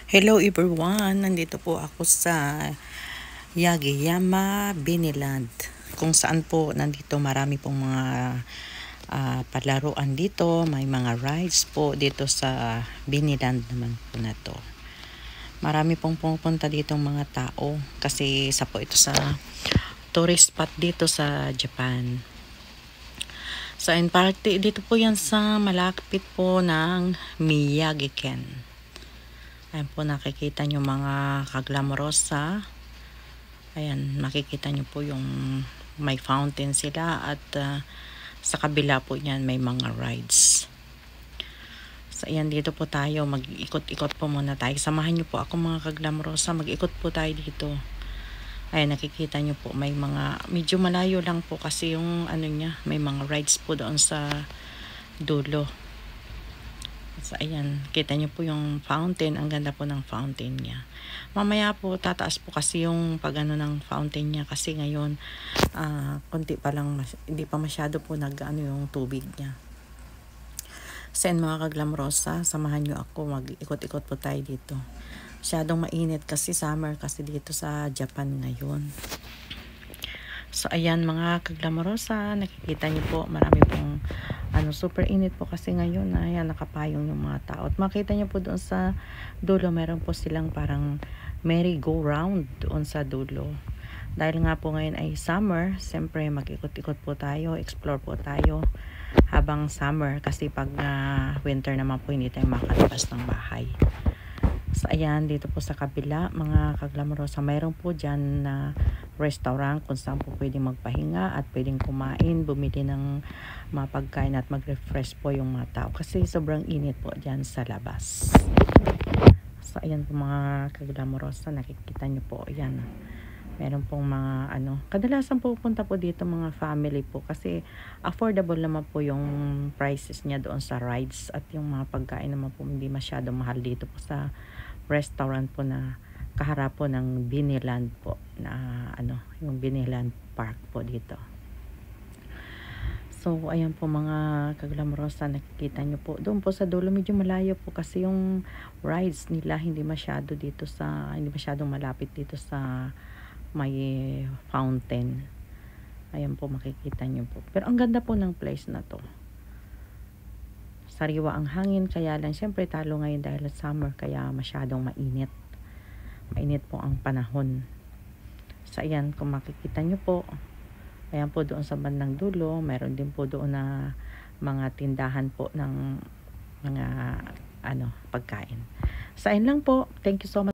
Hello everyone, nandito po ako sa Yagiyama Biniland, kung saan po nandito marami pong mga palaruan dito, may mga rides po dito sa Biniland naman po na to. Marami pong pupunta dito mga tao kasi isa po ito sa tourist spot dito sa Japan. So in parte dito po yan sa malapit po ng Miyagi-ken. Ayan po, nakikita nyo mga kaglamorosa. Ayan, makikita nyo po yung may fountain sila at sa kabila po niyan may mga rides. So ayan, dito po tayo, mag-ikot-ikot po muna tayo. Samahan nyo po ako mga kaglamorosa, mag-ikot po tayo dito. Ayan, nakikita nyo po may mga, medyo malayo lang po kasi yung ano niya, may mga rides po doon sa dulo. So, ayan, kita nyo po yung fountain. Ang ganda po ng fountain niya. Mamaya po, tataas po kasi yung pag-ano ng fountain niya. Kasi ngayon, konti pa lang, hindi pa masyado po nag-ano yung tubig niya. So, mga kaglamrosa, samahan nyo ako. Mag-ikot-ikot po tayo dito. Masyadong mainit kasi summer kasi dito sa Japan ngayon. So, ayan mga kaglamorosa, nakikita nyo po, marami pong super init po kasi ngayon. Ayan, nakapayong yung mga tao. At makita nyo po doon sa dulo, meron po silang parang merry-go-round doon sa dulo. Dahil nga po ngayon ay summer, siyempre mag-ikot-ikot po tayo, explore po tayo habang summer. Kasi pag winter naman po, hindi tayo makalabas ng bahay. So, ayan, dito po sa kabila, mga kaglamorosa, mayroon po dyan na restaurant kung saan po pwedeng magpahinga at pwedeng kumain, bumili ng mga pagkain at mag-refresh po yung mga tao. Kasi sobrang init po dyan sa labas. So, ayan po mga kaglamorosa, nakikita nyo po, ayan. Meron pong mga kadalasan pupunta po dito mga family po kasi affordable naman po yung prices niya doon sa rides at yung mga pagkain naman po hindi masyado mahal dito po sa restaurant po na kaharap po ng Biniland po na yung Biniland Park po dito. So ayan po mga kaglamorosa, nakikita nyo po doon po sa dulo, medyo malayo po kasi yung rides nila hindi masyadong malapit dito sa may fountain. Ayan po, makikita nyo po. Pero ang ganda po ng place na to. Sariwa ang hangin, kaya lang syempre talo ngayon dahil summer, kaya masyadong mainit. Mainit po ang panahon. So ayan, kung makikita nyo po, ayan po doon sa bandang dulo, mayroon din po doon na mga tindahan po ng mga pagkain. So ayun lang po. Thank you so much.